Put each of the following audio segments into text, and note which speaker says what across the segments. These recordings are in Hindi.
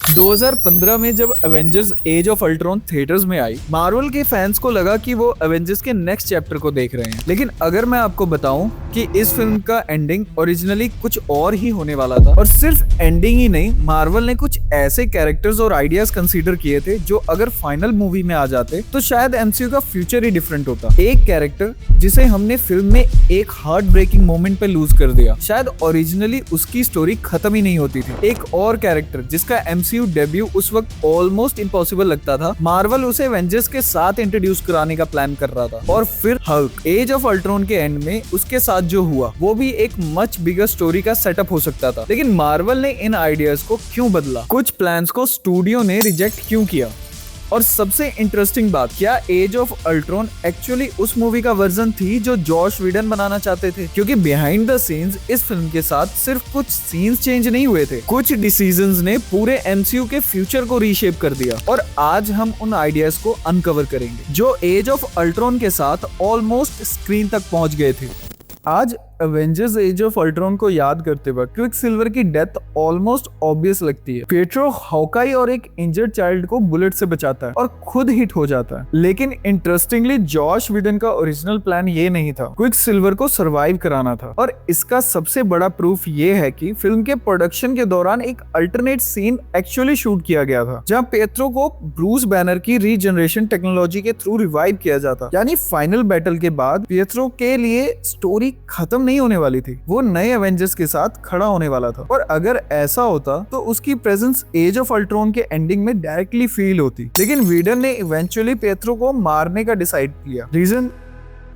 Speaker 1: 2015 में जब Avengers Age of Ultron theatres में आई, मार्वल के फैंस को लगा कि वो एवेंजर्स के नेक्स्ट चैप्टर को देख रहे हैं। लेकिन अगर मैं आपको बताऊं कि इस फिल्म का एंडिंग ओरिजिनली कुछ और ही होने वाला था, और सिर्फ एंडिंग ही नहीं, मार्वल ने कुछ ऐसे कैरेक्टर्स और आइडियाज कंसीडर किए थे जो अगर फाइनल मूवी में आ जाते तो शायद एमसीयू का फ्यूचर ही डिफरेंट होता। एक कैरेक्टर जिसे हमने फिल्म में एक हार्ट ब्रेकिंग मोमेंट पे लूज कर दिया, शायद ओरिजिनली उसकी स्टोरी खत्म ही नहीं होती थी। एक और कैरेक्टर जिसका एमसीयू डेब्यू उस वक्त ऑलमोस्ट इम्पॉसिबल लगता था, मार्वल उसे एवेंजर्स के साथ इंट्रोड्यूस कराने का प्लान कर रहा था। और फिर हल्क एज ऑफ अल्ट्रॉन के एंड में उसके साथ जो हुआ वो भी एक मच बिगर स्टोरी का सेटअप हो सकता था। लेकिन मार्वल ने इन आइडियाज को क्यों बदला, कुछ प्लान्स को स्टूडियो ने रिजेक्ट क्यों किया, और सबसे इंटरेस्टिंग बात, क्या एज ऑफ अल्ट्रॉन एक्चुअली उस मूवी का वर्जन थी जो जॉश व्हीडन बनाना चाहते थे? क्योंकि बिहाइंड द सीन्स इस फिल्म के साथ सिर्फ कुछ सीन्स चेंज नहीं हुए थे, कुछ डिसीजंस ने पूरे एमसीयू के फ्यूचर को रीशेप कर दिया। और आज हम उन आइडियाज को अनकवर करेंगे जो एज ऑफ अल्ट्रॉन के साथ ऑलमोस्ट स्क्रीन तक पहुंच गए थे। आज एवेंजर्स एज ऑफ अल्ट्रॉन को याद करते वक्त क्विक सिल्वर की डेथ ऑलमोस्ट ऑब्वियस लगती है। पिएट्रो हॉकाई और एक इंजर्ड चाइल्ड को बुलेट से बचाता है और खुद हिट हो जाता है। लेकिन इंटरेस्टिंगली जॉश व्हीडन का ओरिजिनल प्लान ये नहीं था, क्विक सिल्वर को सरवाइव कराना था। और इसका सबसे बड़ा प्रूफ ये है कि फिल्म के प्रोडक्शन के दौरान एक अल्टरनेट सीन एक्चुअली शूट किया गया था, जहाँ पिएट्रो को ब्रूस बैनर की रीजनरेशन टेक्नोलॉजी के थ्रू रिवाइव किया जाता। यानी फाइनल बैटल के बाद पिएट्रो के लिए स्टोरी खत्म नहीं होने वाली थी, वो नए एवेंजर्स के साथ खड़ा होने वाला था। और अगर ऐसा होता तो उसकी प्रेजेंस एज ऑफ अल्ट्रॉन के एंडिंग में डायरेक्टली फील होती। लेकिन व्हीडन ने इवेंचुअली पिएट्रो को मारने का डिसाइड किया। रीजन,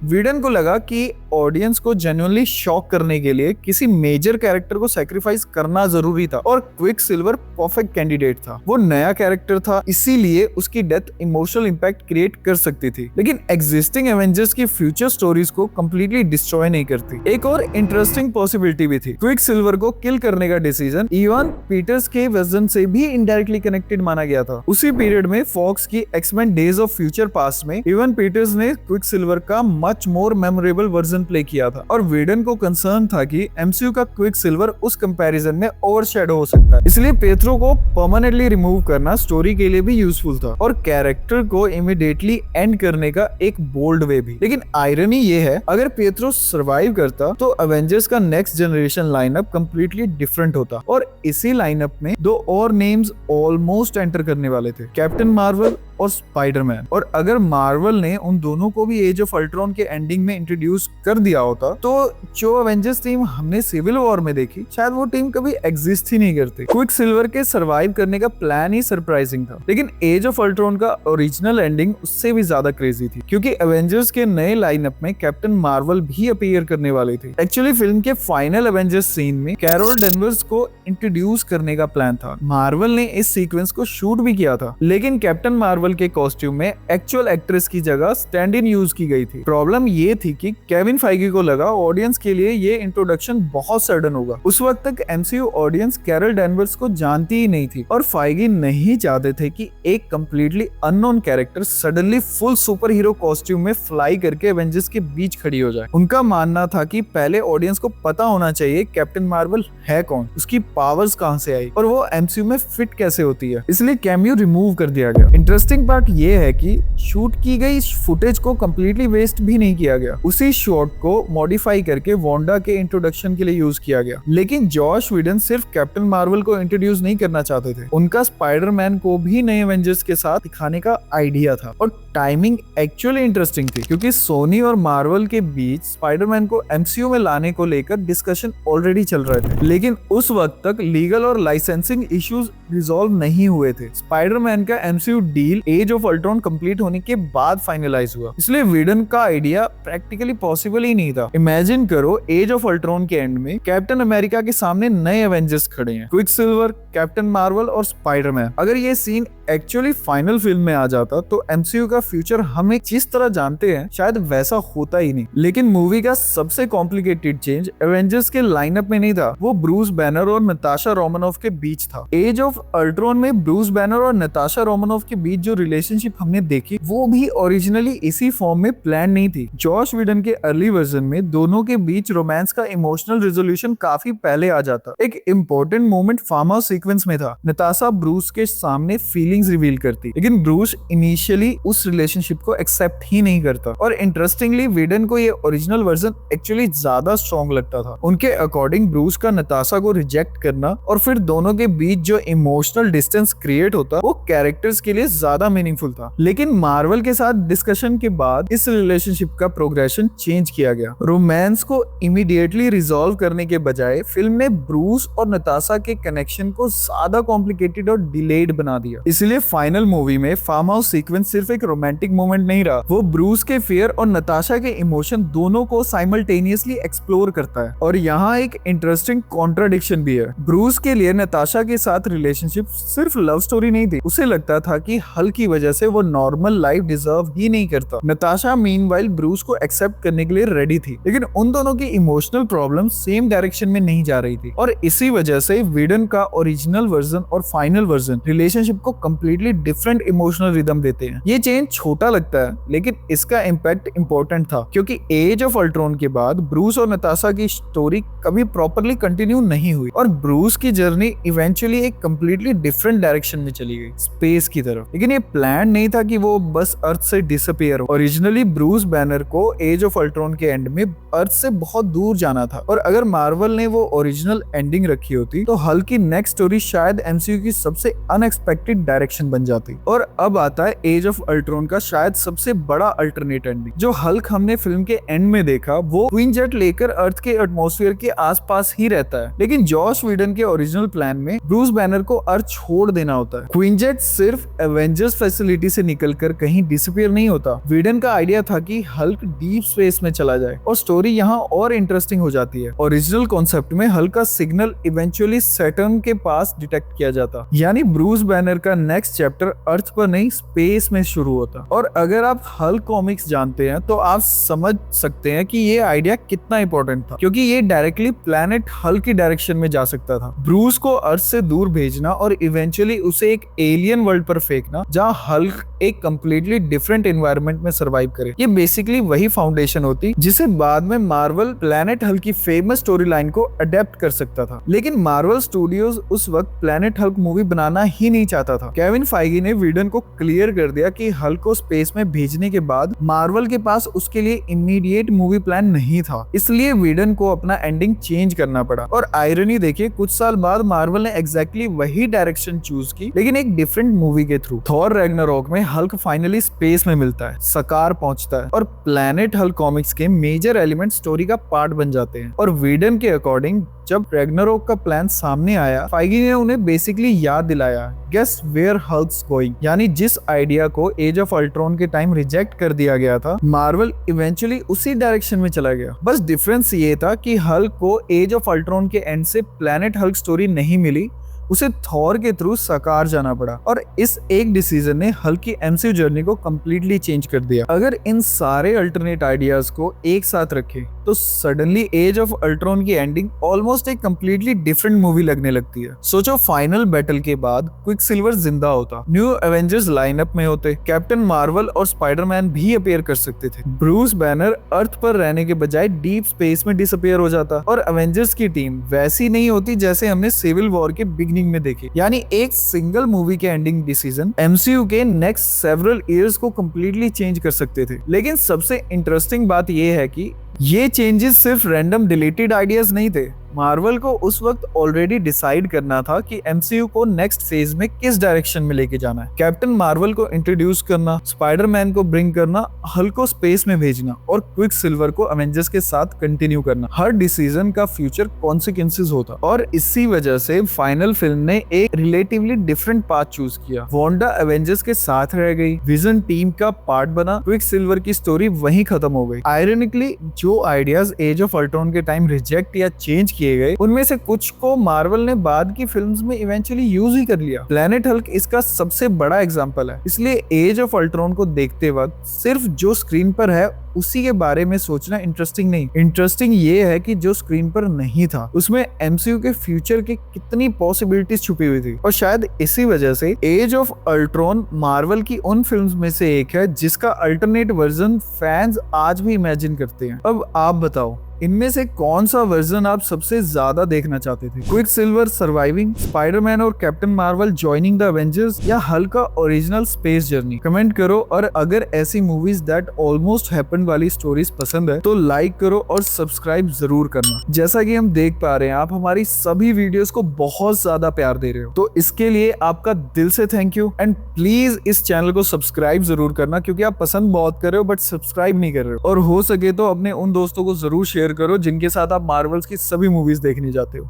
Speaker 1: व्हीडन को लगा कि ऑडियंस को जेन्युइनली शॉक करने के लिए किसी मेजर कैरेक्टर को सैक्रिफाइस करना जरूरी था, और क्विक सिल्वर परफेक्ट कैंडिडेट था। वो नया कैरेक्टर था, इसीलिए उसकी डेथ इमोशनल इंपैक्ट क्रिएट कर सकती थी, लेकिन एग्जिस्टिंग एवेंजर्स की फ्यूचर स्टोरीज को कंप्लीटली डिस्ट्रॉय नहीं करती। एक और इंटरेस्टिंग पॉसिबिलिटी भी थी, क्विक सिल्वर को किल करने का डिसीजन इवान पीटर्स के वर्जन से भी इनडायरेक्टली कनेक्टेड माना गया था। उसी पीरियड में फॉक्स की X-Men days of future past में इवान पीटर्स ने क्विक सिल्वर का much more memorable version play किया था, और व्हीडन को कंसर्न था कि एमसीयू का क्विक सिल्वर उस कंपैरिजन में ओवरशैडो हो सकता है। इसलिए पिएट्रो को परमानेंटली रिमूव करना स्टोरी के लिए भी यूजफुल था, और कैरेक्टर को इमीडिएटली एंड करने का एक बोल्ड वे भी। लेकिन आयरनी ये है, अगर पिएट्रो सर्वाइव करता तो एवेंजर्स का next generation lineup completely different होता, और इसी लाइनअप में दो और नेम्स ऑलमोस्ट एंटर करने वाले थे, कैप्टन मार्वल और स्पाइडरमैन। और अगर मार्वल ने उन दोनों को भी एज ऑफ अल्ट्रॉन के एंडिंग में इंट्रोड्यूस कर दिया होता तो जो एवेंजर्स टीम हमने सिविल वॉर में देखी, शायद वो टीम कभी एग्जिस्ट ही नहीं करती। क्विक सिल्वर के सरवाइव करने का प्लान ही सरप्राइजिंग था, लेकिन एज ऑफ अल्ट्रॉन का ओरिजिनल एंडिंग उससे भी ज्यादा क्रेजी थी, क्योंकि एवेंजर्स के नए लाइनअप में कैप्टन मार्वल भी अपीयर करने वाली थी। एक्चुअली फिल्म के फाइनल एवेंजर्स सीन में कैरोल डेनवर्स को इंट्रोड्यूस करने का प्लान था। मार्वल ने इस सीक्वेंस को शूट भी किया था, लेकिन कैप्टन मार्वल के कॉस्ट्यूम में एक्चुअल एक्ट्रेस की जगह स्टैंड इन यूज की गई थी। प्रॉब्लम ये थी कि केविन फाइगी को लगा ऑडियंस के लिए ये इंट्रोडक्शन बहुत सडन होगा। उस वक्त तक एमसीयू ऑडियंस कैरल डेनवर्स को जानती ही नहीं थी, और फाइगी नहीं चाहते थे कि एक completely unknown character suddenly full super hero costume में फ्लाई करके एवेंजर्स के बीच खड़ी हो जाए। उनका मानना था कि पहले ऑडियंस को पता होना चाहिए कैप्टन मार्वल है कौन, उसकी पावर्स कहां से आई, और वो एमसीयू में फिट कैसे होती है। इसलिए कैमियो रिमूव कर दिया गया। इंटरेस्टिंग पार्ट ये है कि शूट की गई फुटेज को कंप्लीटली वेस्ट भी नहीं किया गया, उसी शॉट को मॉडिफाई करके वांडा के इंट्रोडक्शन के लिए यूज किया गया। लेकिन जॉश व्हीडन सिर्फ कैप्टन मार्वल को इंट्रोड्यूस नहीं करना चाहते थे, उनका स्पाइडरमैन को भी नए एवेंजर्स के साथ दिखाने का आइडिया था। और टाइमिंग एक्चुअली इंटरेस्टिंग थी, क्योंकि सोनी और मार्वल के बीच स्पाइडरमैन को एमसीयू में लाने को लेकर डिस्कशन ऑलरेडी चल रहे थे, लेकिन उस वक्त तक लीगल और लाइसेंसिंग इश्यूज रिजॉल्व नहीं हुए थे। स्पाइडरमैन का MCU deal Age of Ultron complete होने के बाद फाइनलाइज हुआ, इसलिए व्हीडन का आइडिया प्रैक्टिकली पॉसिबल ही नहीं था। इमेजिन करो एज ऑफ अल्ट्रॉन के एंड में कैप्टन अमेरिका के सामने नए एवेंजर्स खड़े हैं, क्विक सिल्वर, कैप्टन मार्वल और स्पाइडरमैन। अगर ये सीन एक्चुअली फाइनल फिल्म में आ जाता तो एमसीयू का फ्यूचर हम एक जिस तरह जानते हैं शायद वैसा होता ही नहीं। लेकिन मूवी का सबसे कॉम्प्लिकेटेड चेंज एवेंजर्स के लाइनअप में नहीं था, वो ब्रूस बैनर और नताशा रोमानोफ के बीच था। एज ऑफ अल्ट्रॉन में ब्रूस बैनर और नताशा रोमानोफ के बीच जो रिलेशनशिप हमने देखी वो भी ओरिजिनली इसी फॉर्म में प्लान नहीं थी। जॉश विडन के अर्ली वर्जन में दोनों के बीच रोमांस का इमोशनल रेजोल्यूशन काफी पहले आ जाता। एक important moment farm house sequence में था। नताशा ब्रूस के सामने फीलिंग्स रिवील करती, लेकिन ब्रूस इनिशियली उस रिलेशनशिप को एक्सेप्ट ही नहीं करता। और इंटरेस्टिंगली विडन को ये ओरिजिनल वर्जन एक्चुअली ज्यादा स्ट्रॉन्ग लगता था। उनके अकॉर्डिंग ब्रूस का नताशा को रिजेक्ट करना और फिर दोनों के बीच जो इमोशनल डिस्टेंस क्रिएट होता वो कैरेक्टर्स के लिए ज्यादा मीनिंगफुल था। लेकिन मार्वल के साथ डिस्कशन के बाद इस रिलेशनशिप का प्रोग्रेशन चेंज किया गया। रोमांस को इमीडिएटली रिजॉल्व करने के बजाय फिल्म ने ब्रूस और नताशा के कनेक्शन को ज्यादा कॉम्प्लिकेटेड और डिलेड बना दिया। इसलिए फाइनल मूवी में फार्म हाउस सीक्वेंस सिर्फ एक रोमांटिक मोमेंट नहीं रहा, वो ब्रूस के फियर और नताशा के इमोशन दोनों को साइमल्टेनियसली एक्सप्लोर करता है। और यहाँ एक इंटरेस्टिंग कॉन्ट्राडिक्शन भी है। ब्रूस के लिए नताशा के साथ रिलेशनशिप सिर्फ लव स्टोरी नहीं थी, उसे लगता था कि हल्क की वजह से वो नॉर्मल लाइफ डिजर्व ही नहीं करता। नताशा मीनवाइल ब्रूस को एक्सेप्ट करने के लिए रेडी थी, लेकिन उन दोनों की इमोशनल प्रॉब्लम सेम डायरेक्शन में नहीं जा रही थी। और इसी वजह से विडन का ओरिजिनल वर्जन और फाइनल वर्जन रिलेशनशिप को कम्प्लीटली डिफरेंट इमोशनल रिदम देते हैं। ये चेंज छोटा लगता है, लेकिन इसका इम्पैक्ट इंपॉर्टेंट था, क्योंकि एज ऑफ अल्ट्रॉन के बाद ब्रूस और नताशा की स्टोरी कभी प्रॉपरली कंटिन्यू नहीं हुई और ब्रूस की जर्नी इवेंचुअली एक कम्प्लीटली डिफरेंट डायरेक्शन में चली गई, स्पेस की तरफ। लेकिन ये प्लान नहीं था कि वो बस अर्थ से डिसअपीयर हो। ओरिजिनली ब्रूस बैनर को एज ऑफ अल्ट्रॉन के एंड में अर्थ से बहुत दूर जाना था, और अगर मार्वल ने वो ओरिजिनल एंडिंग रखी होती तो हल्क की नेक्स्ट स्टोरी शायद एमसीयू की सबसे अनएक्सपेक्टेड डायरेक्शन बन जाती। और अब आता है एज ऑफ अल्ट्रॉन का शायद सबसे बड़ा अल्टरनेट एंडिंग। जो हल्क हमने फिल्म के एंड में देखा वो क्वीन जेट लेकर अर्थ के एटमॉस्फेयर के आसपास ही रहता है, लेकिन जॉश विडन के ओरिजिनल प्लान में ब्रूस बैनर को अर्थ छोड़ देना होता है। क्वीन जेट सिर्फ एवेंजर्स फैसिलिटी से निकलकर कहीं डिसअपीयर नहीं होता। विडन का आइडिया था कि हल्क डीप स्पेस में चला जाए और स्टोरी यहाँ और इंटरेस्टिंग हो जाती है। ओरिजिनल कॉन्सेप्ट में हल्क का सिग्नल इवेंचुअली सैटर्न के पास डिटेक्ट किया जाता, यानी ब्रूस बैनर का नेक्स्ट चैप्टर अर्थ पर नहीं स्पेस में शुरू होता। और अगर आप हल्क कॉमिक्स जानते हैं तो आप समझ सकते हैं कि ये आइडिया कितना इंपॉर्टेंट था, क्योंकि ये डायरेक्टली प्लैनेट हल्क की डायरेक्शन में जा सकता था। ब्रूस को अर्थ से दूर भेजना और इवेंचुअली उसे एक एलियन वर्ल्ड पर फेंकना जहाँ हल्क एक कंप्लीटली डिफरेंट एनवायरनमेंट में सर्वाइव करे। ये बेसिकली वही फाउंडेशन होती जिसे बाद में मार्वल प्लैनेट हल्क की फेमस स्टोरी लाइन को अडेप्ट कर सकता था। लेकिन मार्वल स्टूडियोज उस वक्त प्लैनेट हल्क मूवी बनाना ही नहीं चाहता था। केविन फाइगी ने विडन को क्लियर कर दिया कि हल्क को स्पेस में भेजने के बाद मार्वल के पास उसके लिए इमीडिएट मूवी प्लान नहीं था, इसलिए विडन को अपना एंडिंग चेंज करना पड़ा। और आयरनी देखिए, कुछ साल बाद मार्वल ने एग्जैक्टली वही डायरेक्शन चूज की, लेकिन एक डिफरेंट मूवी के थ्रू। थॉर रैग्नारोक में हल्क फाइनली स्पेस में मिलता है, सकार पहुंचता है और प्लैनेट हल्क कॉमिक्स के मेजर एलिमेंट स्टोरी का पार्ट बन जाते हैं। और विडन के अकॉर्डिंग जब रैग्नारोक का प्लान सामने आया, फाइगी ने उन्हें बेसिकली याद दिलाया, गेस वेयर हल्क्स गोइंग, यानी जिस आइडिया को एज ऑफ अल्ट्रॉन के टाइम रिजेक्ट कर दिया गया था, मार्वल इवेंचुअली उसी डायरेक्शन में चला गया। बस डिफरेंस ये था कि हल्क को एज ऑफ अल्ट्रॉन के एंड से प्लैनेट हल्क स्टोरी नहीं मिली, उसे थॉर के थ्रू सकार जाना पड़ा। और इस एक डिसीजन ने हल्क की एमसीयू जर्नी को कंप्लीटली चेंज कर दिया। अगर इन सारे अल्टरनेट आइडियाज को एक साथ रखें तो सडनली एज ऑफ अल्ट्रॉन की एंडिंग ऑलमोस्ट एक कंप्लीटली डिफरेंट मूवी लगने लगती है। सोचो, फाइनल बैटल के बाद क्विकसिल्वर जिंदा होता, न्यू एवेंजर्स लाइनअप में होते, कैप्टन मार्वल और स्पाइडरमैन भी अपीयर कर सकते थे, ब्रूस बैनर अर्थ पर रहने के बजाय डीप स्पेस में डिसअपीयर हो जाता और एवेंजर्स की टीम वैसी नहीं होती जैसे हमने सिविल वॉर के बिगिनिंग में देखी। यानी एक सिंगल मूवी के एंडिंग डिसीजन एमसीयू के नेक्स्ट सेवरल ईयर्स को कंप्लीटली चेंज कर सकते थे। लेकिन सबसे इंटरेस्टिंग बात यह है कि ये चेंजेस सिर्फ रैंडम डिलीटेड आइडियाज नहीं थे। मार्वल को उस वक्त ऑलरेडी डिसाइड करना था कि एमसीयू को नेक्स्ट फेज में किस डायरेक्शन में लेके जाना है। कैप्टन मार्वल को इंट्रोड्यूस करना, स्पाइडरमैन को ब्रिंग करना, हल्क को स्पेस में भेजना और क्विकसिल्वर को एवेंजर्स के साथ कंटिन्यू करना, हर डिसीजन का फ्यूचर कॉन्सिक्वेंसेस होता। और इसी वजह से फाइनल फिल्म ने एक रिलेटिवली डिफरेंट पाथ चूज किया। वांडा एवेंजर्स के साथ रह गई, विजन टीम का पार्ट बना, क्विकसिल्वर की स्टोरी वहीं खत्म हो गई। आयरनिकली जो आइडियाज एज ऑफ अल्ट्रॉन के टाइम रिजेक्ट या चेंज किए गए उनमें से कुछ को मार्वल ने बाद की फिल्म्स में इवेंचुअली यूज ही कर लिया। प्लेनेट हल्क इसका सबसे बड़ा एग्जांपल है। इसलिए एज ऑफ अल्ट्रॉन को देखते वक्त सिर्फ जो स्क्रीन पर है उसी के बारे में सोचना इंटरेस्टिंग नहीं, इंटरेस्टिंग ये है कि जो स्क्रीन पर नहीं था उसमें एमसीयू के फ्यूचर की कितनी पॉसिबिलिटीज छुपी हुई थी। और शायद इसी वजह से एज ऑफ अल्ट्रॉन मार्वल की उन फिल्म्स में से एक है जिसका अल्टरनेट वर्जन फैंस आज भी इमेजिन करते हैं। अब आप बताओ इनमें से कौन सा वर्जन आप सबसे ज्यादा देखना चाहते थे? क्विक सिल्वर सर्वाइविंग, स्पाइडरमैन और captain Marvel joining the Avengers, या हल्क का ओरिजिनल स्पेस जर्नी? कमेंट करो। और अगर ऐसी मूवीज दैट ऑलमोस्ट हैपेंड वाली स्टोरीज पसंद है तो लाइक करो और सब्सक्राइब जरूर करना। जैसा कि हम देख पा रहे हैं आप हमारी सभी वीडियोस को बहुत ज्यादा प्यार दे रहे हो, तो इसके लिए आपका दिल से थैंक यू। एंड प्लीज इस चैनल को सब्सक्राइब जरूर करना क्योंकि आप पसंद बहुत कर रहे हो बट सब्सक्राइब नहीं कर रहे हो। और हो सके तो अपने उन दोस्तों को जरूर शेयर करो जिनके साथ आप मार्वल्स की सभी मूवीज देखने जाते हो।